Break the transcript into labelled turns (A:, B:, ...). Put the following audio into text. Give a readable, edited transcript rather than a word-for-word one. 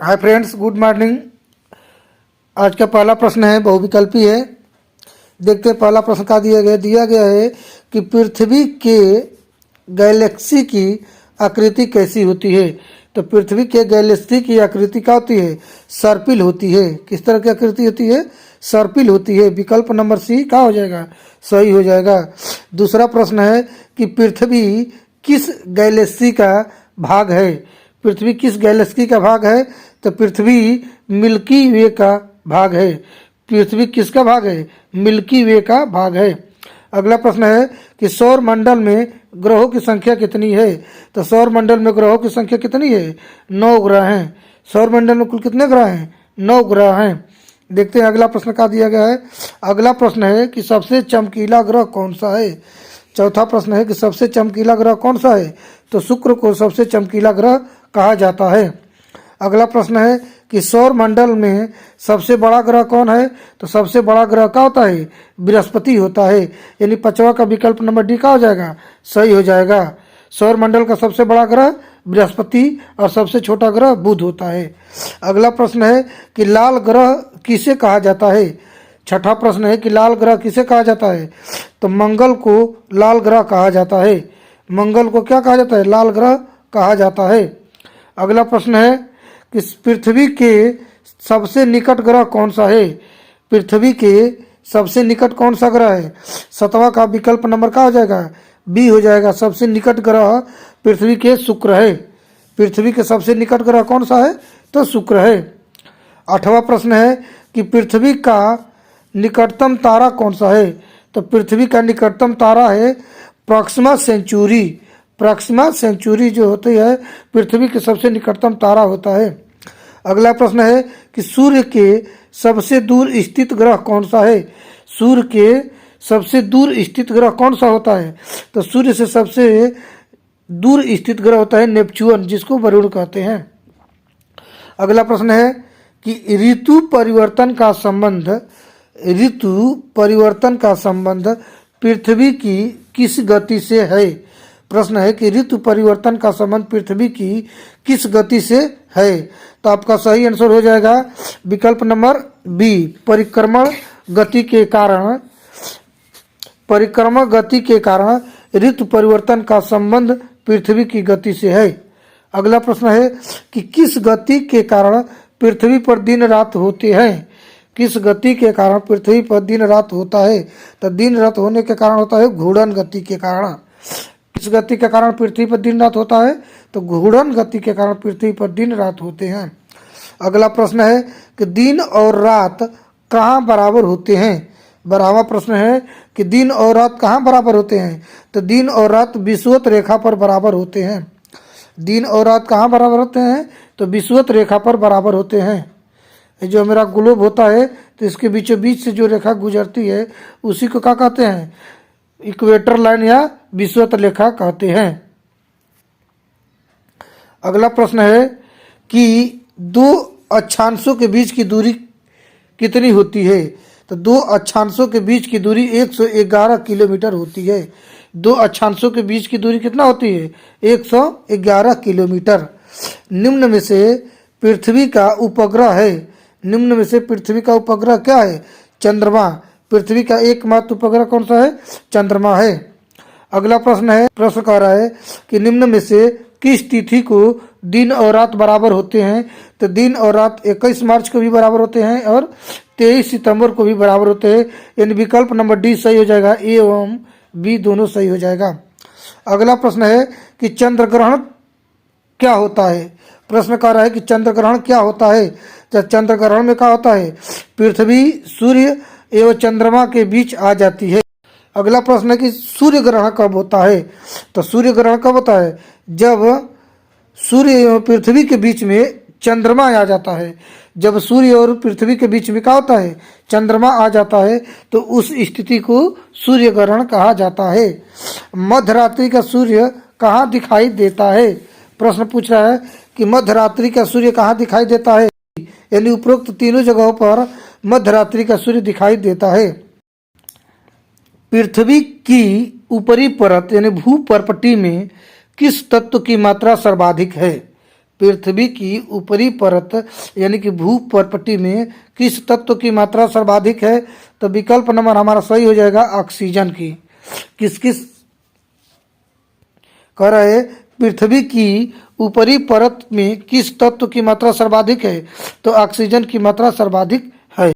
A: Hi friends, good morning. आज का पहला प्रश्न है, बहुविकल्पी है। देखते हैं पहला प्रश्न का दिया गया है कि पृथ्वी के गैलेक्सी की आकृति कैसी होती है। तो पृथ्वी के गैलेक्सी की आकृति क्या होती है? सर्पिल होती है। किस तरह की आकृति होती है? सर्पिल होती है। विकल्प नंबर सी क्या हो जाएगा? सही हो जाएगा। दूसरा प्रश्न है कि पृथ्वी किस गैलेक्सी का भाग है। पृथ्वी किस गैलेक्सी का भाग है? तो पृथ्वी मिल्की वे का भाग है। पृथ्वी किसका भाग है? मिल्की वे का भाग है। अगला प्रश्न है कि सौर मंडल में ग्रहों की संख्या कितनी है। तो सौर मंडल में ग्रहों की संख्या कितनी है? 9 ग्रह हैं। सौर मंडल में कुल कितने ग्रह हैं? 9 ग्रह हैं। देखते हैं अगला प्रश्न क्या दिया गया है। अगला प्रश्न है कि सबसे चमकीला ग्रह कौन सा है। चौथा प्रश्न है कि सबसे चमकीला ग्रह कौन सा है। तो शुक्र को सबसे चमकीला ग्रह कहा जाता है। अगला प्रश्न है कि सौर मंडल में सबसे बड़ा ग्रह कौन है। तो सबसे बड़ा ग्रह क्या होता है? बृहस्पति होता है। यानी पांचवा का विकल्प नंबर डी क्या हो जाएगा? सही हो जाएगा। सौर मंडल का सबसे बड़ा ग्रह बृहस्पति और सबसे छोटा ग्रह बुध होता है। अगला प्रश्न है कि लाल ग्रह किसे कहा जाता है। छठा प्रश्न है कि लाल ग्रह किसे कहा जाता है। तो मंगल को लाल ग्रह कहा जाता है। मंगल को क्या कहा जाता है? लाल ग्रह कहा जाता है। अगला प्रश्न है कि पृथ्वी के सबसे निकट ग्रह कौन सा है। पृथ्वी के सबसे निकट कौन सा ग्रह है? सातवां का विकल्प नंबर क्या हो जाएगा? बी हो जाएगा। सबसे निकट ग्रह पृथ्वी के शुक्र है। पृथ्वी के सबसे निकट ग्रह कौन सा है? तो शुक्र है। आठवां प्रश्न है कि पृथ्वी का निकटतम तारा कौन सा है। तो पृथ्वी का निकटतम तारा है प्रॉक्सिमा सेंचुरी। प्रॉक्सिमा सेंचुरी जो होती है पृथ्वी के सबसे निकटतम तारा होता है। अगला प्रश्न है कि सूर्य के सबसे दूर स्थित ग्रह कौन सा है। सूर्य के सबसे दूर स्थित ग्रह कौन सा होता है। तो सूर्य से सबसे दूर स्थित ग्रह होता है नेपच्यून, जिसको वरुण कहते हैं। अगला प्रश्न है कि ऋतु परिवर्तन का संबंध पृथ्वी की किस गति से है। प्रश्न है कि ऋतु परिवर्तन का संबंध पृथ्वी की किस गति से है। तो आपका सही आंसर हो जाएगा विकल्प नंबर बी, परिक्रमण गति के कारण ऋतु परिवर्तन का संबंध पृथ्वी की गति से है। अगला प्रश्न है कि किस गति के कारण पृथ्वी पर दिन रात होते हैं। किस गति के कारण पृथ्वी पर दिन रात होता है। तो दिन रात होने के कारण होता है घूर्णन गति के कारण। किस गति के कारण पृथ्वी पर दिन रात होता है। तो घूर्णन गति के कारण पृथ्वी पर दिन रात होते हैं। अगला प्रश्न है कि दिन और रात कहाँ बराबर होते हैं। 12वां प्रश्न है कि दिन और रात कहाँ बराबर होते हैं। तो दिन और रात विषुवत रेखा पर बराबर होते हैं। दिन और रात कहाँ बराबर होते हैं। तो विषुवत रेखा पर बराबर होते हैं। जो मेरा ग्लोब होता है तो इसके बीचों बीच से जो रेखा गुजरती है उसी को क्या कहते हैं? इक्वेटर लाइन या विषुवत रेखा कहते हैं। अगला प्रश्न है कि दो अक्षांशों के बीच की दूरी कितनी होती है। तो दो अक्षांशों के बीच की दूरी 111 किलोमीटर होती है। दो अक्षांशों के बीच की दूरी कितना होती है? 111 किलोमीटर। निम्न में से पृथ्वी का उपग्रह है। निम्न में से पृथ्वी का उपग्रह क्या है? चंद्रमा। पृथ्वी का एकमात्र उपग्रह कौन सा है? चंद्रमा है। अगला प्रश्न कह रहा है कि निम्न में से किस तिथि को दिन और रात बराबर होते हैं। तो दिन और रात 21 मार्च को भी बराबर होते हैं और 23 सितंबर को भी बराबर होते हैं। यानी विकल्प नंबर डी सही हो जाएगा। ए एवं बी दोनों सही हो जाएगा। अगला प्रश्न है कि चंद्र ग्रहण क्या होता है। प्रश्न कह रहा है कि चंद्र ग्रहण क्या होता है। तो चंद्र ग्रहण में क्या होता है? पृथ्वी सूर्य एवं चंद्रमा के बीच आ जाती है। अगला प्रश्न है कि सूर्य ग्रहण कब होता है। तो सूर्य ग्रहण कब होता है? जब सूर्य एवं पृथ्वी के बीच में चंद्रमा आ जाता है। जब सूर्य और पृथ्वी के बीच में क्या होता है? चंद्रमा आ जाता है। तो उस स्थिति को सूर्य ग्रहण कहा जाता है। मध्यरात्रि का सूर्य कहाँ दिखाई देता है। प्रश्न पूछ रहा है कि मध्यरात्रि का सूर्य कहाँ दिखाई देता है। यानी उपरोक्त तीनों जगहों पर मध्यरात्रि का सूर्य दिखाई देता है। पृथ्वी की ऊपरी परत यानी भूपर्पटी में किस तत्व की मात्रा सर्वाधिक है। पृथ्वी की ऊपरी परत यानी कि भूपटल में किस तत्व की मात्रा सर्वाधिक है? तो विकल्प नंबर हमारा सही हो जाएगा ऑक्सीजन की। किस किस कह रहे पृथ्वी की ऊपरी परत में किस तत्व की मात्रा सर्वाधिक है? तो ऑक्सीजन की मात्रा सर्वाधिक